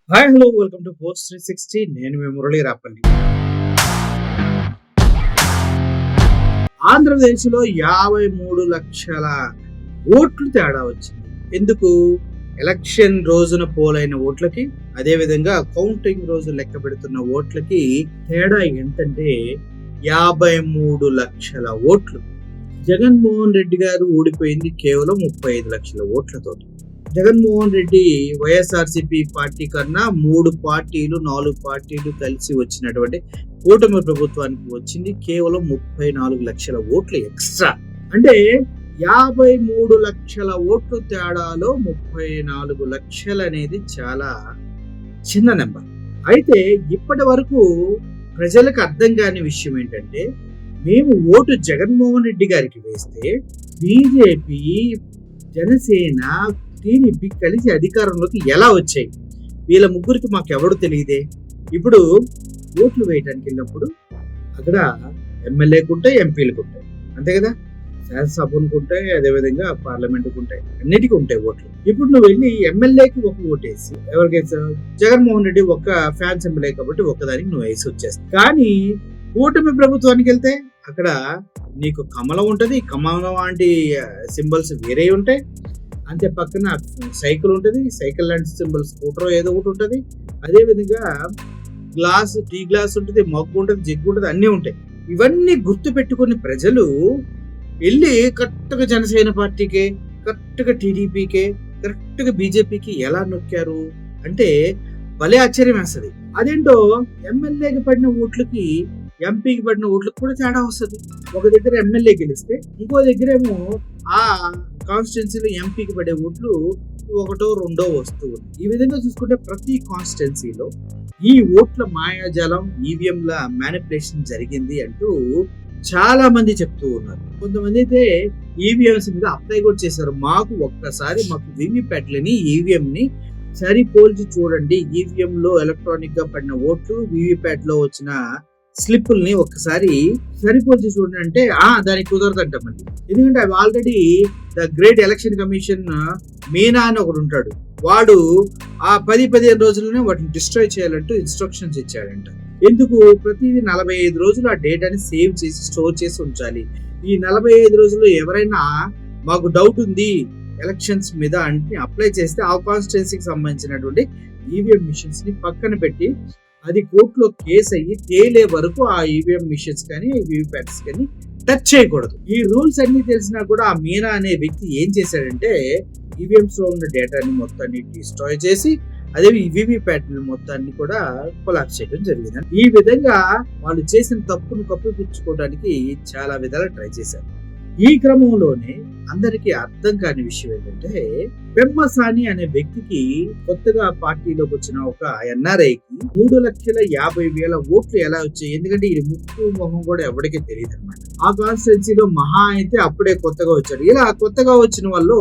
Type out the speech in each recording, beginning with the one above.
Hi hello welcome to post 360. నేను మీ మురళీ రాపల్లి. ఆంధ్రప్రదేశ్లో 53 లక్షల ఓట్లు తేడా వచ్చింది. ఎందుకు? ఎలక్షన్ రోజున పోలైన ఓట్లకి, అదేవిధంగా కౌంటింగ్ రోజు లెక్క పెడుతున్న ఓట్లకి తేడా ఎంతంటే 53 లక్షల ఓట్లు. జగన్మోహన్ రెడ్డి గారు ఓడిపోయింది కేవలం 35 లక్షల ఓట్లతో. జగన్మోహన్ రెడ్డి వైఎస్ఆర్సీపీ పార్టీ కన్నా 3 పార్టీలు 4 పార్టీలు కలిసి వచ్చినటువంటి కూటమి ప్రభుత్వానికి వచ్చింది కేవలం 34 లక్షల ఓట్లు ఎక్స్ట్రా. అంటే 53 లక్షల ఓట్లు తేడాలో 34 లక్షలు అనేది చాలా చిన్న నెంబర్. అయితే ఇప్పటి వరకు ప్రజలకు అర్థం కాని విషయం ఏంటంటే, మేము ఓటు జగన్మోహన్ రెడ్డి గారికి వేస్తే బీజేపీ, జనసేన, టీడీపీ కలిసి అధికారంలోకి ఎలా వచ్చాయి? వీళ్ళ ముగ్గురికి మాకు ఎవడు తెలియదే. ఇప్పుడు ఓట్లు వేయడానికి వెళ్ళినప్పుడు అక్కడ ఎమ్మెల్యేకు ఉంటాయి, ఎంపీలకు ఉంటాయి, అంతే కదా. శాసనసభకు ఉంటాయి, అదేవిధంగా పార్లమెంట్కు ఉంటాయి, అన్నిటికీ ఉంటాయి ఓట్లు. ఇప్పుడు నువ్వు వెళ్ళి ఎమ్మెల్యేకి ఒక ఓటేసి ఎవరికైతే జగన్మోహన్ రెడ్డి ఒక ఫ్యాన్స్ ఎమ్మెల్యే కాబట్టి ఒక్కదానికి నువ్వు వేసి వచ్చేస్తావు. కానీ కూటమి ప్రభుత్వానికి వెళ్తే అక్కడ నీకు కమలం ఉంటుంది, కమలం లాంటి సింబల్స్ వేరే ఉంటాయి, అంతే పక్కన సైకిల్ ఉంటుంది, సైకిల్ లాంటి సింబల్ స్కూటర్ ఏదో ఒకటి ఉంటుంది, అదేవిధంగా గ్లాస్, టీ గ్లాస్ ఉంటుంది, మగ్గు ఉంటుంది, జగ్గు ఉంటుంది, అన్నీ ఉంటాయి. ఇవన్నీ గుర్తు పెట్టుకుని ప్రజలు వెళ్ళి కరెక్ట్గా జనసేన పార్టీకి, కరెక్ట్గా టీడీపీకి, కరెక్ట్గా బీజేపీకి ఎలా నొక్కారు అంటే భలే ఆశ్చర్యం వేస్తుంది. అదేంటో ఎమ్మెల్యేకి పడిన ఓట్లకి, ఎంపీకి పడిన ఓట్లకు కూడా తేడా వస్తుంది. ఒక దగ్గర ఎమ్మెల్యే గెలిస్తే ఇంకో దగ్గర ఏమో ఆ కాన్స్టిట్యున్సీలో ఎంపీకి పడే ఓట్లు ఒకటో రెండో వస్తువు. ఈ విధంగా చూసుకుంటే ప్రతి కాన్స్టిట్యున్సీలో ఈ ఓట్ల మాయాజాలం, ఈవీఎంల మ్యానిపులేషన్ జరిగింది అంటూ చాలా మంది చెప్తూ ఉన్నారు. కొంతమంది అయితే ఈవీఎంస్ మీద అప్లై కూడా చేశారు. మాకు ఒక్కసారి మాకు వీవీప్యాట్లని, ఈవీఎం ని సరి పోల్చి చూడండి, ఈవీఎం లో ఎలక్ట్రానిక్ గా పడిన ఓట్లు, వీవీప్యాట్ లో వచ్చిన స్లిప్పుల్ని ఒక్కసారి సరిపోల్చి చూడండి అంటే దానికి కుదరదంట మళ్ళీ. ఎందుకంటే అవి already the great election commission Meena అని ఒకడు ఉంటాడు, వాడు ఆ 10-15 రోజుల్లోనే వాటిని డిస్ట్రాయ్ చేయాలంటూ ఇన్స్ట్రక్షన్స్ ఇచ్చాడంట. ఎందుకు? ప్రతిదీ 45 రోజులు ఆ డేటాని సేవ్ చేసి స్టోర్ చేసి ఉంచాలి. ఈ 45 రోజుల్లో ఎవరైనా మాకు డౌట్ ఉంది ఎలక్షన్స్ మీద అంటే అప్లై చేస్తే ఆ కాన్స్టిట్యున్సీకి సంబంధించినటువంటి ఈవీఎం మిషన్స్ ని పక్కన పెట్టి అది కోర్టులో కేసు అయ్యి తేలే వరకు ఆ ఈవీఎం మిషన్స్ కానీ వీవీప్యాట్స్ కానీ టచ్ చేయకూడదు. ఈ రూల్స్ అన్ని తెలిసినా కూడా ఆ మీనా అనే వ్యక్తి ఏం చేశాడంటే ఈవీఎంస్ లో ఉన్న డేటాని మొత్తాన్ని డిస్ట్రాయ్ చేసి అదే వీవీప్యాట్ మొత్తాన్ని కూడా కొలాప్స్ చేయడం జరిగింది. ఈ విధంగా వాళ్ళు చేసిన తప్పును కప్పిపుచ్చుకోవడానికి చాలా విధాలు ట్రై చేశారు. ఈ క్రమంలోనే అందరికీ అర్థం కాని విషయం ఏంటంటే, పెమ్మసాని అనే వ్యక్తికి కొత్తగా పార్టీలోకి వచ్చిన ఒక ఎన్ఆర్ఐకి 3,50,000 ఓట్లు ఎలా వచ్చాయి? ఎందుకంటే ఈ ముక్కు మొహం కూడా ఎవరికీ తెలియదు అనమాట. ఆ కాన్స్టిట్యున్సీలో మహా అయితే అప్పుడే కొత్తగా వచ్చారు. ఇలా కొత్తగా వచ్చిన వాళ్ళు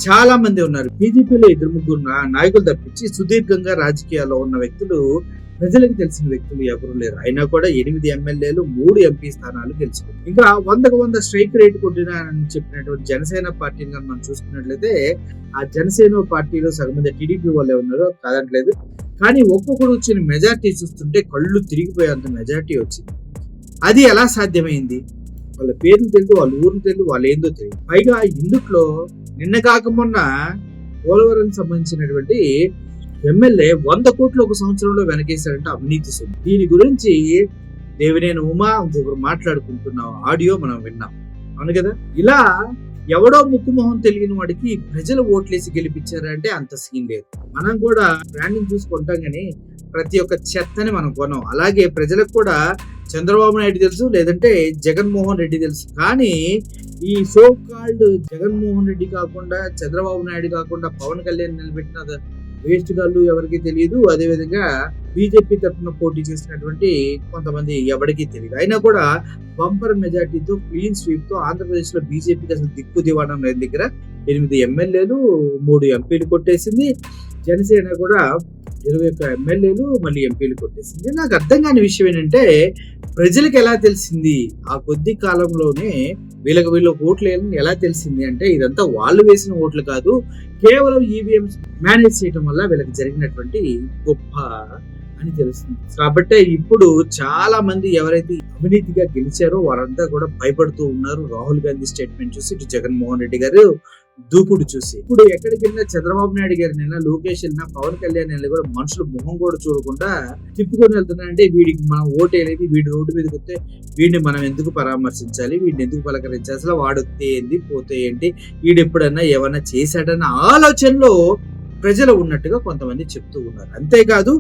చాలా మంది ఉన్నారు. బీజేపీలో 2-3 నాయకులు తప్పించి సుదీర్ఘంగా రాజకీయాల్లో ఉన్న వ్యక్తులు, ప్రజలకు తెలిసిన వ్యక్తులు ఎవరు లేరు. అయినా కూడా 8 ఎమ్మెల్యేలు, 3 ఎంపీ స్థానాలు గెలుచుకున్నారు. ఇంకా 100 స్ట్రైక్ రేట్ కొట్టినారని చెప్పినటువంటి జనసేన పార్టీని మనం చూసుకున్నట్లయితే ఆ జనసేన పార్టీలో సగం మంది టీడీపీ వాళ్ళే ఉన్నారు, కాదట్లేదు. కానీ ఒక్కొక్కరు వచ్చిన మెజార్టీ చూస్తుంటే కళ్ళు తిరిగిపోయేంత మెజార్టీ వచ్చింది. అది ఎలా సాధ్యమైంది? వాళ్ళ పేర్లు తెలియదు, వాళ్ళ ఊర్లు తెలియదు, వాళ్ళు ఏందో తెలియదు. పైగా ఇందుట్లో నిన్న కాక మొన్న పోలవరం సంబంధించినటువంటి ఎమ్మెల్యే 100 కోట్లు ఒక సంవత్సరంలో వెనకేశారంటే అవినీతి సొమ్ము. దీని గురించి దేవినేని ఉమా ఇంకొకరు మాట్లాడుకుంటున్న ఆడియో మనం విన్నాం, అవును కదా. ఇలా ఎవడో ముక్కుమొహం తెలియని వాడికి ప్రజలు ఓట్లేసి గెలిపించారంటే అంత సీన్ లేదు. మనం కూడా బ్రాండింగ్ చూసుకుంటాం కానీ ప్రతి ఒక్క చెత్తని మనం కొనం. అలాగే ప్రజలకు కూడా చంద్రబాబు నాయుడు తెలుసు, లేదంటే జగన్మోహన్ రెడ్డి తెలుసు. కానీ ఈ సో కాల్డ్ జగన్మోహన్ రెడ్డి కాకుండా, చంద్రబాబు నాయుడు కాకుండా పవన్ కళ్యాణ్ నిలబెట్టిన వేస్ట్ గాళ్ళు ఎవరికి తెలియదు. అదేవిధంగా బీజేపీ తరఫున పోటీ చేసినటువంటి కొంతమంది ఎవరికి తెలియదు. అయినా కూడా బంపర్ మెజార్టీతో, క్లీన్ స్వీప్ తో ఆంధ్రప్రదేశ్ లో బీజేపీకి అసలు దిక్కు దివాణం లేని దగ్గర 8 ఎమ్మెల్యేలు, 3 ఎంపీలు కొట్టేసింది. జనసేన కూడా 21 ఎమ్మెల్యేలు మళ్ళీ ఎంపీలు కొట్టేసింది. నాకు అర్థం కాని విషయం ఏంటంటే ప్రజలకు ఎలా తెలిసింది ఆ కొద్ది కాలంలోనే వీళ్ళకి ఓట్లు వేయాలని ఎలా తెలిసింది అంటే ఇదంతా వాళ్ళు వేసిన ఓట్లు కాదు, కేవలం ఈవీఎం మేనేజ్ చేయడం వల్ల వీళ్ళకి జరిగినటువంటి గొప్ప అని తెలుస్తుంది. కాబట్టి ఇప్పుడు చాలా మంది ఎవరైతే అవినీతిగా గెలిచారో వారంతా కూడా భయపడుతూ ఉన్నారు. రాహుల్ గాంధీ స్టేట్మెంట్ చూసి, ఇటు జగన్మోహన్ రెడ్డి గారు దూకుడు చూసి. ఇప్పుడు ఎక్కడికి వెళ్ళినా చంద్రబాబు నాయుడు గారిని వెళ్ళినా, లోకేష్ వెళ్ళినా, పవన్ కళ్యాణ్ వెళ్ళినా కూడా మనుషులు మొహం కూడా చూడకుండా తిప్పుకొని వెళ్తున్నారంటే వీడికి మనం ఓటేలేదు, వీడి రోడ్డు మీదకి వస్తే వీడిని మనం ఎందుకు పరామర్శించాలి, వీడిని ఎందుకు పలకరించాలి, అసలు వాడొస్తే ఏంది పోతే ఏంటి, వీడు ఎప్పుడన్నా ఏమన్నా చేశాడన్న ఆలోచనలో ప్రజలు ఉన్నట్టుగా కొంతమంది చెప్తూ ఉన్నారు. అంతేకాదు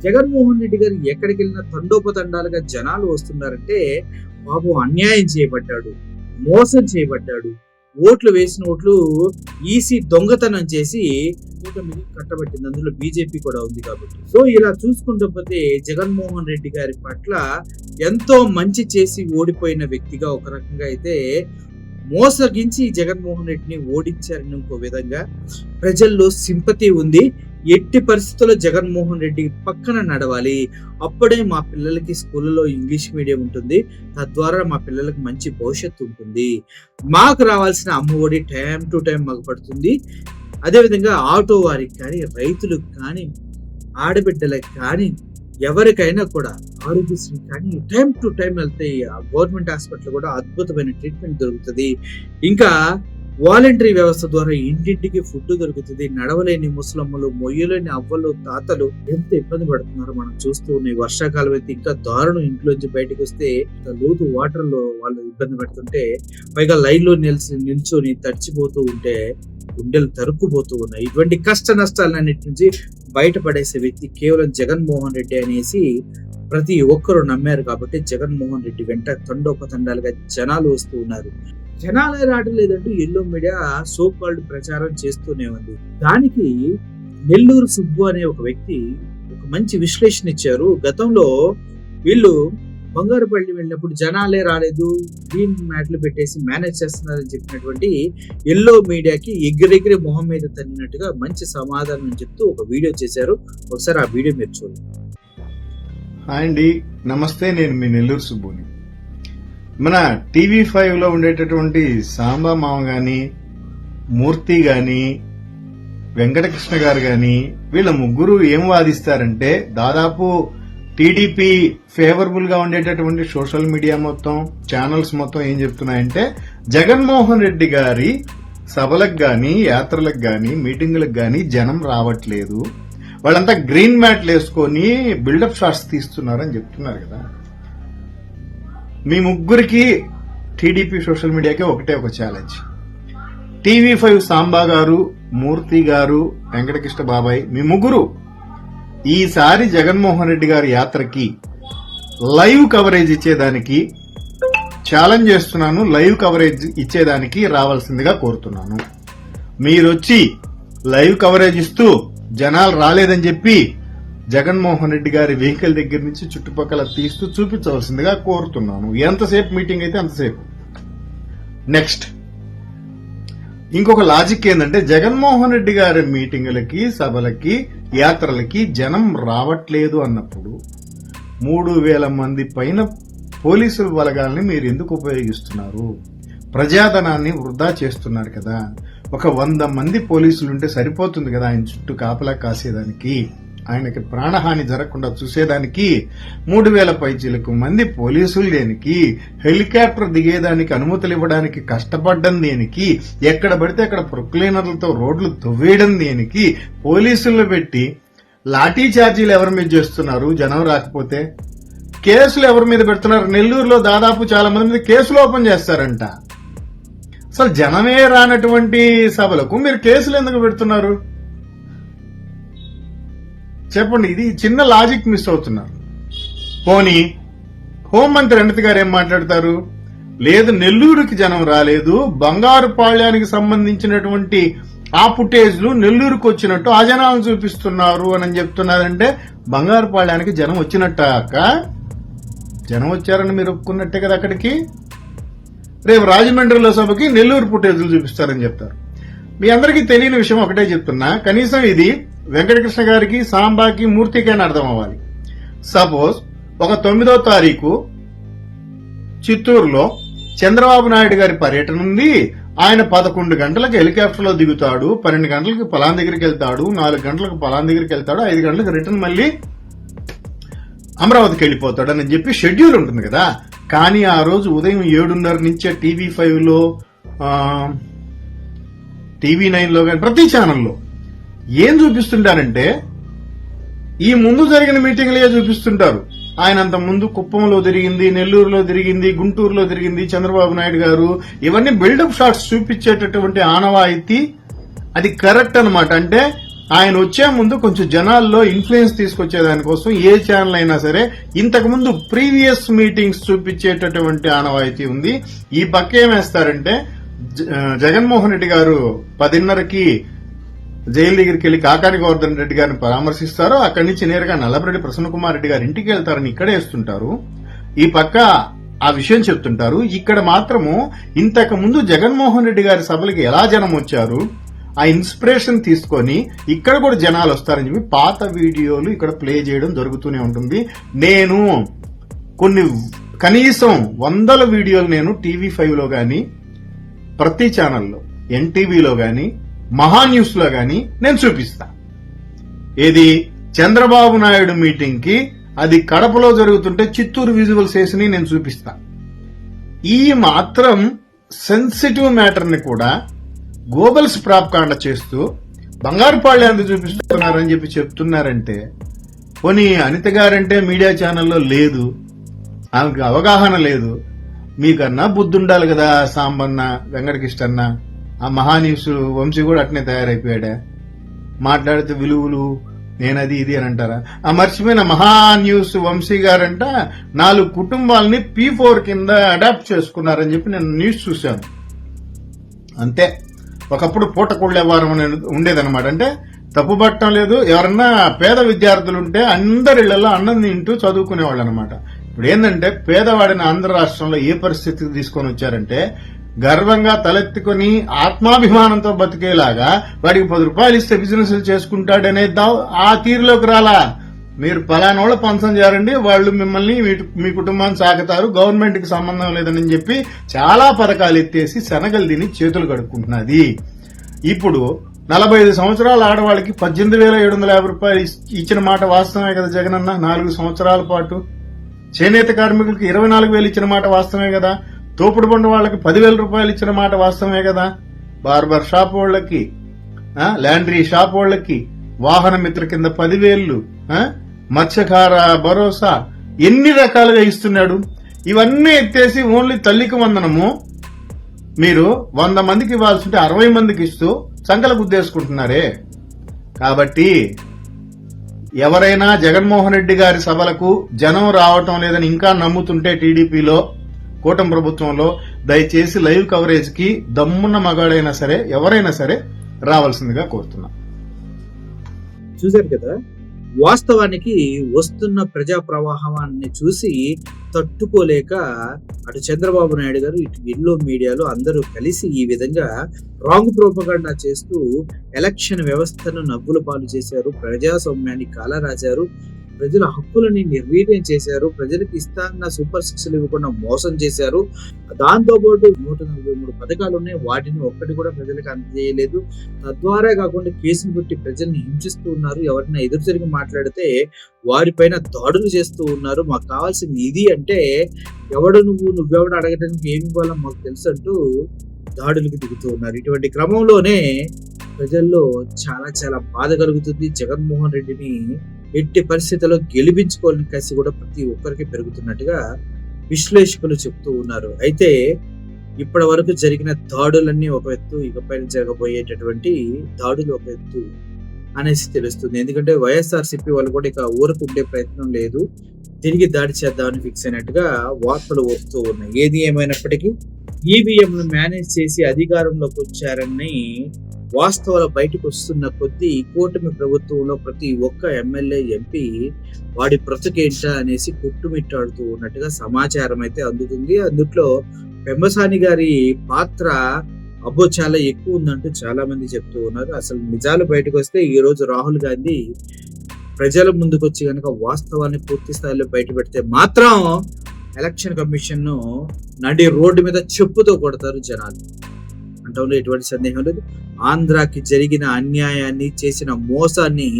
జగన్మోహన్ రెడ్డి గారు ఎక్కడికి వెళ్ళినా తండోపతండాలుగా జనాలు వస్తున్నారంటే బాబు అన్యాయం చేయబడ్డాడు, మోసం చేయబడ్డాడు, ఓట్లు వేసిన ఓట్లు ఈసీ దొంగతనం చేసి కూటమిని కట్టబట్టింది, అందులో బీజేపీ కూడా ఉంది కాబట్టి. సో ఇలా చూసుకుంటూ పోతే జగన్మోహన్ రెడ్డి గారి పట్ల ఎంతో మంచి చేసి ఓడిపోయిన వ్యక్తిగా ఒక రకంగా అయితే మోసగించి జగన్మోహన్ రెడ్డిని ఓడించారని ఇంకో విధంగా ప్రజల్లో సింపతి ఉంది. ఎట్టి పరిస్థితుల్లో జగన్మోహన్ రెడ్డి పక్కన నడవాలి, అప్పుడే మా పిల్లలకి స్కూళ్ళలో ఇంగ్లీష్ మీడియం ఉంటుంది, తద్వారా మా పిల్లలకి మంచి భవిష్యత్తు ఉంటుంది, మాకు రావాల్సిన అమ్మఒడి టైం టు టైం మాకు పడుతుంది, అదేవిధంగా ఆటో వారికి కానీ, రైతులకు కానీ, ఆడబిడ్డలకు కానీ, ఎవరికైనా కూడా ఆరోగ్యశ్రీ కానీ టైం టు టైం వెళ్తే గవర్నమెంట్ హాస్పిటల్ కూడా అద్భుతమైన ట్రీట్మెంట్ దొరుకుతుంది. ఇంకా వాలంటరీ వ్యవస్థ ద్వారా ఇంటింటికి ఫుడ్ దొరుకుతుంది. నడవలేని ముసలమ్మలు, మొయ్యలేని అవ్వలు, తాతలు ఎంత ఇబ్బంది పడుతున్నారో మనం చూస్తూ ఉన్నాయి. వర్షాకాలం అయితే ఇంకా దారుణం, ఇంట్లోంచి బయటకు వస్తే లోతు వాటర్ లో వాళ్ళు ఇబ్బంది పడుతుంటే, పైగా లైన్ లో నిల్చొని తడిచిపోతూ ఉంటే గుండెలు తరుక్కుపోతూ ఉన్నాయి. ఇటువంటి కష్ట నష్టాలన్నిటి నుంచి బయటపడేసే వ్యక్తి కేవలం జగన్మోహన్ రెడ్డి అనేసి ప్రతి ఒక్కరు నమ్మారు. కాబట్టి జగన్మోహన్ రెడ్డి వెంట తండోపతండాలుగా జనాలు వస్తూ ఉన్నారు. జనాలే రావడం లేదంటూ ఎల్లో మీడియా సో కాల్డ్ ప్రచారం చేస్తూనే ఉంది. దానికి నెల్లూరు సుబ్బు అనే ఒక వ్యక్తి ఒక మంచి విశ్లేషణ ఇచ్చారు. గతంలో వీళ్ళు బంగారుపల్లి వెళ్ళినప్పుడు జనాలే రాలేదు, గ్రీన్ మ్యాట్లు పెట్టేసి మేనేజ్ చేస్తున్నారని చెప్పినటువంటి ఎల్లో మీడియాకి ఎగిరెగిరి మొహం మీద తన్నినట్టుగా మంచి సమాధానం చెప్తూ ఒక వీడియో చేశారు. ఒకసారి ఆ వీడియో మీరు చూడండి. హాయ్ అండి, నమస్తే. నేను మీ నెల్లూరు సుబ్బుని. మన TV5 లో ఉండేటటువంటి సాంబా మామ గాని, మూర్తి గాని, వెంకటకృష్ణ గారు గాని, వీళ్ళ ముగ్గురు ఏం వాదిస్తారంటే, దాదాపు టీడీపీ ఫేవరబుల్ గా ఉండేటటువంటి సోషల్ మీడియా మొత్తం, ఛానల్స్ మొత్తం ఏం చెప్తున్నాయంటే, జగన్మోహన్ రెడ్డి గారి సభలకు గాని, యాత్రలకు గాని, మీటింగులకు గాని జనం రావట్లేదు, వాళ్ళంతా గ్రీన్ మ్యాట్లు వేసుకొని బిల్డప్ షాట్స్ తీస్తున్నారని చెప్తున్నారు కదా. మీ ముగ్గురికి టీడీపీ సోషల్ మీడియాకి ఒకటే ఒక ఛాలెంజ్. TV5 సాంబా గారు, మూర్తి గారు, వెంకటకృష్ణ బాబాయ్, మీ ముగ్గురు ఈసారి జగన్మోహన్ రెడ్డి గారి యాత్రకి లైవ్ కవరేజ్ ఇచ్చేదానికి ఛాలెంజ్ చేస్తున్నాను. లైవ్ కవరేజ్ ఇచ్చేదానికి రావాల్సిందిగా కోరుతున్నాను. మీరొచ్చి లైవ్ కవరేజ్ ఇస్తూ జనాలు రాలేదని చెప్పి జగన్మోహన్ రెడ్డి గారి వెహికల్ దగ్గర నుంచి చుట్టుపక్కల తీస్తూ చూపించవలసిందిగా కోరుతున్నాను. ఎంతసేపు మీటింగ్ అయితే అంతసేపు. నెక్స్ట్ ఇంకొక లాజిక్ ఏంటంటే, జగన్మోహన్ రెడ్డి గారి మీటింగులకి, సభలకి, యాత్రలకి జనం రావట్లేదు అన్నప్పుడు 3,000 మంది పైన పోలీసుల బలగాల్ని మీరు ఎందుకు ఉపయోగిస్తున్నారు? ప్రజాధనాన్ని వృధా చేస్తున్నారు కదా. ఒక 100 మంది పోలీసులుంటే సరిపోతుంది కదా ఆయన చుట్టూ కాపలా కాసేదానికి, ఆయనకి ప్రాణహాని జరగకుండా చూసేదానికి. 3,000 పైచీలకు మంది పోలీసులు దేనికి? హెలికాప్టర్ దిగేదానికి అనుమతులు ఇవ్వడానికి కష్టపడ్డం దేనికి? ఎక్కడ పడితే అక్కడ ప్రొక్లైనర్లతో రోడ్లు తవ్వేయడం దేనికి? పోలీసులను పెట్టి లాఠీ ఛార్జీలు ఎవరి మీద చేస్తున్నారు? జనం రాకపోతే కేసులు ఎవరి మీద పెడుతున్నారు? నెల్లూరులో దాదాపు చాలా మంది మీద కేసులు ఓపెన్ చేస్తారంట. అసలు జనమే రానటువంటి సభలకు మీరు కేసులు ఎందుకు పెడుతున్నారు? చెప్పండి. ఇది చిన్న లాజిక్ మిస్ అవుతున్నారు. పోనీ హోంమంత్రి అనిత గారు ఏం మాట్లాడతారు? లేదు, నెల్లూరుకి జనం రాలేదు, బంగారుపాళ్యానికి సంబంధించినటువంటి ఆ ఫుటేజ్లు నెల్లూరుకు వచ్చినట్టు ఆ జనాలను చూపిస్తున్నారు అని చెప్తున్నారంటే బంగారుపాళ్యానికి జనం వచ్చినట్ట అక్క? జనం వచ్చారని మీరు ఒప్పుకున్నట్టే కదా అక్కడికి. రేపు రాజమండ్రిలో సభకి నెల్లూరు ఫుటేజ్లు చూపిస్తారని చెప్తారు. మీ అందరికీ తెలియని విషయం ఒకటే చెప్తున్నా, కనీసం ఇది వెంకటకృష్ణ గారికి, సాంబాకి, మూర్తికైనా అర్థం అవ్వాలి. సపోజ్ ఒక 9వ తారీఖు చిత్తూరులో చంద్రబాబు నాయుడు గారి పర్యటన ఉంది. ఆయన 11 గంటలకు హెలికాప్టర్ లో దిగుతాడు, 12 గంటలకు పలాన్ దగ్గరికి వెళ్తాడు, 4 గంటలకు పలాన్ దగ్గరికి వెళ్తాడు, 5 గంటలకు రిటర్న్ మళ్ళీ అమరావతికి వెళ్ళిపోతాడు అని చెప్పి షెడ్యూల్ ఉంటుంది కదా. కానీ ఆ రోజు ఉదయం 7:30 నుంచే TV5 లో, TV9 లో కానీ ప్రతి ఛానల్లో ఏం చూపిస్తుంటారంటే ఈ ముందు జరిగిన మీటింగ్లే చూపిస్తుంటారు. ఆయన అంత ముందు కుప్పంలో తిరిగింది, నెల్లూరులో తిరిగింది, గుంటూరులో తిరిగింది చంద్రబాబు నాయుడు గారు, ఇవన్నీ బిల్డప్ షాట్స్ చూపించేటటువంటి ఆనవాయితీ అది కరెక్ట్ అన్నమాట. అంటే ఆయన వచ్చే ముందు కొంచెం జనాల్లో ఇన్ఫ్లుయెన్స్ తీసుకొచ్చే దానికోసం ఏ ఛానల్ అయినా సరే ఇంతకు ముందు ప్రీవియస్ మీటింగ్స్ చూపించేటటువంటి ఆనవాయితీ ఉంది. ఈ పక్క ఏమేస్తారంటే జగన్మోహన్ రెడ్డి గారు 10:30కి జైలు దగ్గరికి వెళ్లి కాకాని గోవర్ధన్ రెడ్డి గారిని పరామర్శిస్తారు. అక్కడి నుంచి నేరుగా నల్లబరెడ్డి ప్రసన్న కుమార్ రెడ్డి గారి ఇంటికి వెళ్తారని ఇక్కడే వేస్తుంటారు. ఈ పక్క ఆ విషయం చెప్తుంటారు. ఇక్కడ మాత్రము ఇంతకు ముందు జగన్మోహన్ రెడ్డి గారి సభలకి ఎలా జనం వచ్చారు, ఆ ఇన్స్పిరేషన్ తీసుకొని ఇక్కడ కూడా జనాలు వస్తారని చెప్పి పాత వీడియోలు ఇక్కడ ప్లే చేయడం జరుగుతూనే ఉంటుంది. నేను కొన్ని కనీసం 100 వీడియోలు నేను TV5లో గాని, ప్రతి ఛానల్లో, NTVలో గాని, మహాన్యూస్ లో గాని నేను చూపిస్తా. ఏది చంద్రబాబు నాయుడు మీటింగ్ కి అది కడపలో జరుగుతుంటే చిత్తూరు విజువల్స్ వేసి నేను చూపిస్తా. ఈ మాత్రం సెన్సిటివ్ మ్యాటర్ ని కూడా గోబల్స్ ప్రాపకాండ చేస్తూ బంగారుపాళ్లే ఎందుకు చూపిస్తున్నారని చెప్పి చెప్తున్నారంటే, పోనీ అనిత గారంటే మీడియా ఛానల్లో లేదు, ఆమెకు అవగాహన లేదు, మీకన్నా బుద్ధి ఉండాలి కదా సాంబన్న, వెంకటకృష్ణన్న. ఆ మహాన్యూస్ వంశీ కూడా అట్నే తయారైపోయాడా, మాట్లాడితే విలువలు నేనది ఇది అని అంటారా? ఆ మర్చిపోయిన మహాన్యూస్ వంశీ గారంట 4 కుటుంబాలని P4 కింద అడాప్ట్ చేసుకున్నారని చెప్పి నేను న్యూస్ చూశాను. అంతే. ఒకప్పుడు పూటకోళ్ళ వ్యవహారం అనేది ఉండేదన్నమాట. అంటే తప్పుపట్టడం లేదు, ఎవరన్నా పేద విద్యార్థులు ఉంటే అందరి ఇళ్లలో అన్నం తింటూ చదువుకునేవాళ్ళు అనమాట. ఇప్పుడు ఏంటంటే పేదవాడిని ఆంధ్ర రాష్ట్రంలో ఏ పరిస్థితికి తీసుకొని వచ్చారంటే గర్వంగా తలెత్తుకుని ఆత్మాభిమానంతో బతికేలాగా వాడికి 10 రూపాయలు ఇస్తే బిజినెస్ చేసుకుంటాడనే ఆ తీరులోకి రాలా. మీరు పలానోళ్ళ పంచం చేరండి, వాళ్ళు మిమ్మల్ని మీ కుటుంబాన్ని సాగుతారు, గవర్నమెంట్ కి సంబంధం లేదని చెప్పి చాలా పథకాలు ఎత్తేసి శనగలు తిని చేతులు కడుక్కుంటున్నది. ఇప్పుడు 45 సంవత్సరాల ఆడవాళ్ళకి 18,750 రూపాయలు ఇచ్చిన మాట వాస్తవమే కదా జగనన్న. 4 సంవత్సరాల పాటు చేనేత కార్మికులకి 24,000 ఇచ్చిన మాట వాస్తవమే కదా. తోపుడు బండు వాళ్ళకి 10,000 రూపాయలు ఇచ్చిన మాట వాస్తవమే కదా. బార్బర్ షాప్ వాళ్ళకి, ల్యాండ్రీ షాప్ వాళ్ళకి వాహన మిత్ర కింద 10,000, మత్స్యకార భరోసా ఎన్ని రకాలుగా ఇస్తున్నాడు. ఇవన్నీ ఎత్తేసి ఓన్లీ తల్లికి వందనము మీరు 100 మందికి ఇవ్వాల్సింటే 60 మందికి ఇస్తూ సంకల గుద్దేసుకుంటున్నారే. కాబట్టి ఎవరైనా జగన్మోహన్ రెడ్డి గారి సభలకు జనం రావటం లేదని ఇంకా నమ్ముతుంటే టీడీపీలో, కూటమి ప్రభుత్వంలో, దయచేసి లైవ్ కవరేజ్ కి దమ్మున్న మగాడైనా సరే ఎవరైనా సరే రావాల్సిందిగా కోరుతున్నా. చూశారు కదా, వాస్తవానికి వస్తున్న ప్రజా ప్రవాహాన్ని చూసి తట్టుకోలేక అటు చంద్రబాబు నాయుడు గారు, ఇటు ఎల్లో మీడియాలో అందరూ కలిసి ఈ విధంగా రాంగ్ ప్రోపగండా చేస్తూ ఎలక్షన్ వ్యవస్థను నవ్వుల పాలు చేశారు, ప్రజాస్వామ్యాన్ని కాలరాశారు, ప్రజల హక్కులని నిర్వీర్యం చేశారు, ప్రజలకు ఇస్తాన్న సూపర్ 6లు ఇవ్వకుండా మోసం చేశారు. దాంతోపాటు 143 పథకాలు ఉన్నాయి, వాటిని ఒక్కటి కూడా ప్రజలకు అందజేయలేదు. తద్వారా కాకుండా కేసులు పెట్టి ప్రజల్ని హింసిస్తూ ఉన్నారు. ఎవరైనా ఎదురు తిరిగి మాట్లాడితే వారిపైన దాడులు చేస్తూ ఉన్నారు. మాకు కావాల్సింది ఇది అంటే ఎవడు నువ్వెవడు అడగడానికి ఏమి ఇవ్వాలో మాకు తెలుసు అంటూ దాడులకు దిగుతూ ఉన్నారు. ఇటువంటి క్రమంలోనే ప్రజల్లో చాలా చాలా బాధ కలుగుతుంది. జగన్మోహన్ రెడ్డిని ఎట్టి పరిస్థితుల్లో గెలిపించుకోవాలని కసి కూడా ప్రతి ఒక్కరికి పెరుగుతున్నట్టుగా విశ్లేషకులు చెప్తూ ఉన్నారు. అయితే ఇప్పటి వరకు జరిగిన దాడులన్నీ ఒక ఎత్తు, ఇకపైన జరగబోయేటటువంటి దాడులు ఒక ఎత్తు అనేసి తెలుస్తుంది. ఎందుకంటే వైఎస్ఆర్సీపీ వాళ్ళు కూడా ఇక ఊరకు ఉండే ప్రయత్నం లేదు, తిరిగి దాడి చేద్దామని ఫిక్స్ అయినట్టుగా వార్తలు వస్తూ ఉన్నాయి. ఏది ఏమైనప్పటికీ ఈవీఎంను మేనేజ్ చేసి అధికారంలోకి వచ్చారని వాస్తవాలు బయటకు వస్తున్న కొద్దీ కూటమి ప్రభుత్వంలో ప్రతి ఒక్క ఎమ్మెల్యే, ఎంపీ వాడి బ్రతుకేంటా అనేసి కొట్టుమిట్టాడుతూ ఉన్నట్టుగా సమాచారం అయితే అందుతుంది. అందుట్లో పెమ్మసాని గారి పాత్ర అబ్బో చాలా ఎక్కువ ఉందంటూ చాలా మంది చెప్తూ ఉన్నారు. అసలు నిజాలు బయటకు వస్తే ఈ రోజు రాహుల్ గాంధీ ప్రజల ముందుకొచ్చి గనక వాస్తవాన్ని పూర్తి స్థాయిలో బయట పెడితే మాత్రం ఎలక్షన్ కమిషన్ ను నడి రోడ్డు మీద చెప్పుతో కొడతారు జనాలు. అంటంలో ఎటువంటి సందేహం లేదు. ఆంధ్రాకి జరిగిన అన్యాయాన్ని, చేసిన మోసాన్ని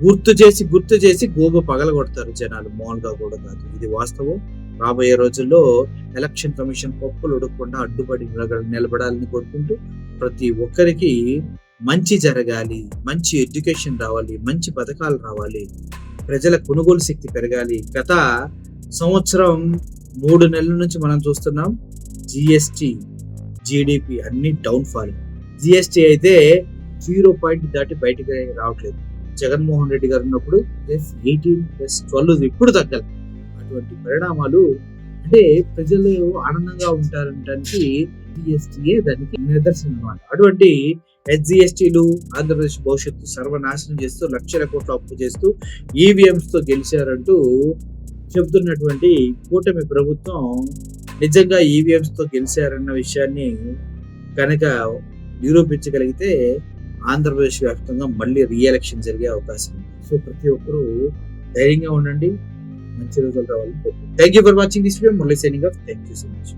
గుర్తు చేసి గోబ పగలగొడతారు జనాలు. మామూలుగా కూడా కాదు, ఇది వాస్తవం. రాబోయే రోజుల్లో ఎలక్షన్ కమిషన్ పప్పులు ఉడకకుండా అడ్డుపడి నిలబడాలని కోరుకుంటూ, ప్రతి ఒక్కరికి మంచి జరగాలి, మంచి ఎడ్యుకేషన్ రావాలి, మంచి పథకాలు రావాలి, ప్రజల కొనుగోలు శక్తి పెరగాలి. గత సంవత్సరం 3 నెలల నుంచి మనం చూస్తున్నాం జిఎస్టి, జిడిపి అన్ని డౌన్ ఫాల్. జిఎస్టి అయితే 0 పాయింట్ దాటి బయటకు రావట్లేదు. జగన్మోహన్ రెడ్డి గారు ఉన్నప్పుడు +18+12 ఇప్పుడు తగ్గాలి. అటువంటి పరిణామాలు అంటే ప్రజలు ఆనందంగా ఉంటారనడానికి జిఎస్టీయే దానికి నిదర్శనం అన్నమాట. అటువంటి ఎస్జిఎస్టీలు ఆంధ్రప్రదేశ్ భవిష్యత్తు సర్వనాశనం చేస్తూ, లక్షల కోట్ల అప్పు చేస్తూ ఈవీఎంస్ తో గెలిచారంటూ చెబుతున్నటువంటి కూటమి ప్రభుత్వం నిజంగా ఈవీఎంస్ తో గెలిచారన్న విషయాన్ని కనుక నిరూపించగలిగితే ఆంధ్రప్రదేశ్ వ్యాప్తంగా మళ్ళీ రీఎలక్షన్ జరిగే అవకాశం ఉంది. సో ప్రతి ఒక్కరూ ధైర్యంగా ఉండండి, మంచి రోజులు రావాలని కోరుకుంటున్నాను. Thank you for watching this video. Murali signing off. Thank you so much.